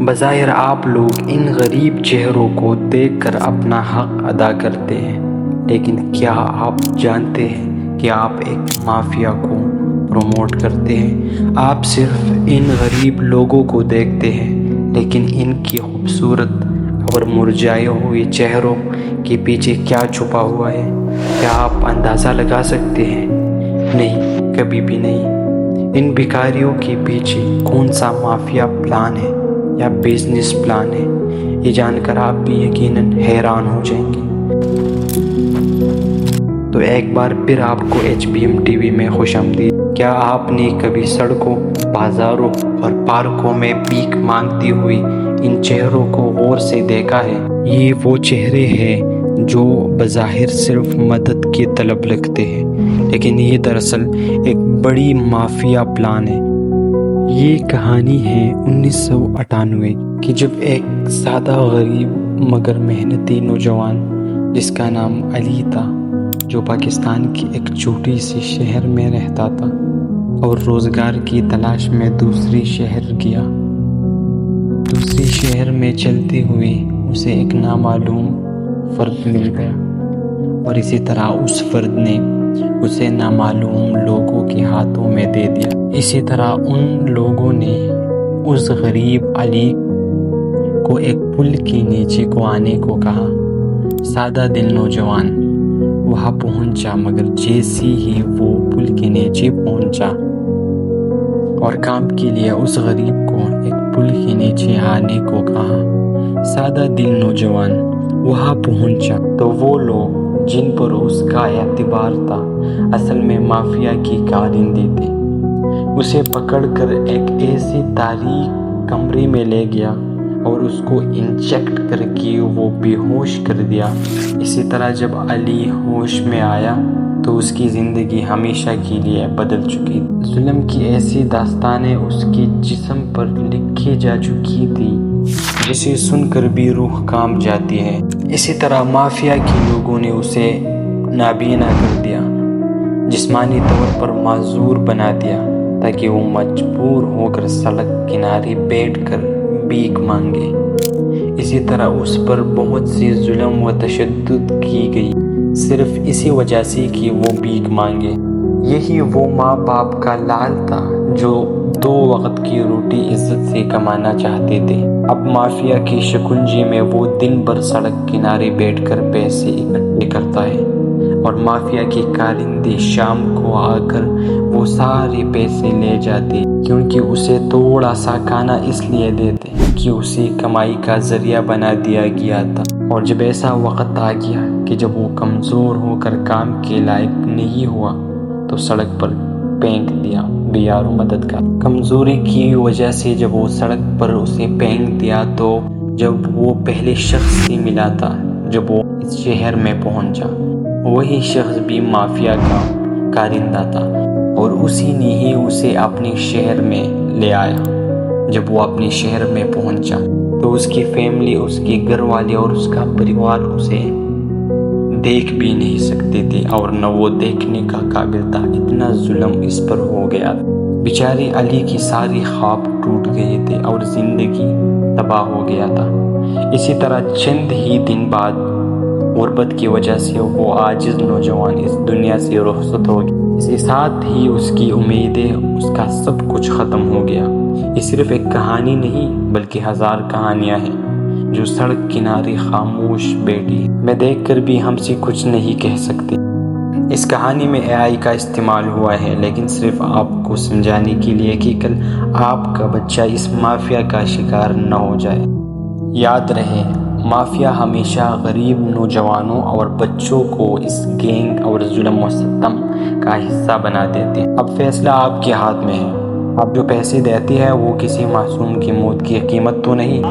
بظاہر آپ لوگ ان غریب چہروں کو دیکھ کر اپنا حق ادا کرتے ہیں، لیکن کیا آپ جانتے ہیں کہ آپ ایک مافیا کو پروموٹ کرتے ہیں؟ آپ صرف ان غریب لوگوں کو دیکھتے ہیں، لیکن ان کی خوبصورت اور مرجھائے ہوئے چہروں کے پیچھے کیا چھپا ہوا ہے؟ کیا آپ اندازہ لگا سکتے ہیں؟ نہیں، کبھی بھی نہیں۔ ان بھکاریوں کے پیچھے کون سا مافیا پلان ہے یا بزنس پلان ہے، یہ جان کر آپ بھی یقیناً حیران ہو جائیں گے۔ تو ایک بار پھر آپ کو HBM TV میں خوش آمدید۔ کیا آپ نے کبھی سڑکوں، بازاروں اور پارکوں میں بھیک مانگتی ہوئی ان چہروں کو غور سے دیکھا ہے؟ یہ وہ چہرے ہیں جو بظاہر صرف مدد کے طلب لگتے ہیں، لیکن یہ دراصل ایک بڑی مافیا پلان ہے۔ یہ کہانی ہے 1998 کی، جب ایک سادہ غریب مگر محنتی نوجوان جس کا نام علی تھا، جو پاکستان کے ایک چھوٹی سی شہر میں رہتا تھا اور روزگار کی تلاش میں دوسری شہر میں چلتے ہوئے اسے ایک نامعلوم فرد مل گیا، اور اسی طرح اس فرد نے اسے نامعلوم لوگوں کے ہاتھوں میں دے دیا۔ اسی طرح ان لوگوں نے اس غریب علی کو ایک پل کے نیچے کو آنے کو کہا۔ سادہ دل نوجوان وہاں پہنچا، مگر جیسے ہی وہ پل کے نیچے پہنچا اور کام کے لیے اس غریب کو ایک پل کے نیچے آنے کو کہا، سادہ دل نوجوان وہاں پہنچا تو وہ لوگ جن پر اس کا اعتبار تھا اصل میں مافیا کی کارندے تھے۔ اسے پکڑ کر ایک ایسے تاریک کمرے میں لے گیا اور اس کو انجیکٹ کر کے وہ بے ہوش کر دیا۔ اسی طرح جب علی ہوش میں آیا تو اس کی زندگی ہمیشہ کے لیے بدل چکی تھی۔ ظلم کی ایسی داستانیں اس کے جسم پر لکھی جا چکی تھی جسے سن کر بھی روح کانپ جاتی ہے۔ اسی طرح مافیا کے لوگوں نے اسے نابینا کر دیا، جسمانی طور پر معذور بنا دیا، تاکہ وہ مجبور ہو کر سڑک کنارے بیٹھ کر بھیک مانگے۔ اسی طرح اس پر بہت سی ظلم و تشدد کی گئی، صرف اسی وجہ سے کہ وہ بھیک مانگے۔ یہی وہ ماں باپ کا لال تھا جو 2 وقت کی روٹی عزت سے کمانا چاہتے تھے۔ اب مافیا کے شکنجے میں وہ دن بھر سڑک کنارے بیٹھ کر پیسے اکٹھے کرتا ہے، اور مافیا کے کارندے شام کو آ کر وہ سارے پیسے لے جاتے، کیونکہ اسے تھوڑا سا کھانا اس لیے دیتے کہ اسے کمائی کا ذریعہ بنا دیا گیا تھا۔ اور جب ایسا وقت آ گیا کہ جب وہ کمزور ہو کر کام کے لائق نہیں ہوا تو سڑک پر پھینک دیا بے یار و مددگار۔ کمزوری کی وجہ سے جب وہ سڑک پر اسے پھینک دیا تو جب وہ پہلے شخص سے ملا تھا جب وہ اس شہر میں پہنچا، وہی شخص بھی مافیا کا کارندہ تھا، اور اسی نے ہی اسے اپنے شہر میں لے آیا۔ جب وہ اپنے شہر میں پہنچا تو اس کی فیملی، اس کے گھر والے اور اس کا پریوار اسے دیکھ بھی نہیں سکتے تھے، اور نہ وہ دیکھنے کا قابل تھا، اتنا ظلم اس پر ہو گیا تھا۔ بیچارے علی کی ساری خواب ٹوٹ گئے تھے اور زندگی تباہ ہو گیا تھا۔ اسی طرح چند ہی دن بعد غربت کی وجہ سے وہ عاجز نوجوان اس دنیا سے رخصت ہو گیا۔ اس کے ساتھ ہی اس کی امیدیں، اس کا سب کچھ ختم ہو گیا۔ یہ صرف ایک کہانی نہیں بلکہ 1000 کہانیاں ہیں جو سڑک کنارے خاموش بیٹھی۔ میں دیکھ کر بھی ہم سے کچھ نہیں کہہ سکتے۔ اس کہانی میں AI کا استعمال ہوا ہے، لیکن صرف آپ کو سمجھانے کے لیے کہ کل آپ کا بچہ اس مافیا کا شکار نہ ہو جائے۔ یاد رہے، مافیا ہمیشہ غریب نوجوانوں اور بچوں کو اس گینگ اور ظلم و ستم کا حصہ بنا دیتے ہیں۔ اب فیصلہ آپ کے ہاتھ میں ہے۔ آپ جو پیسے دیتے ہیں وہ کسی معصوم کی موت کی قیمت تو نہیں۔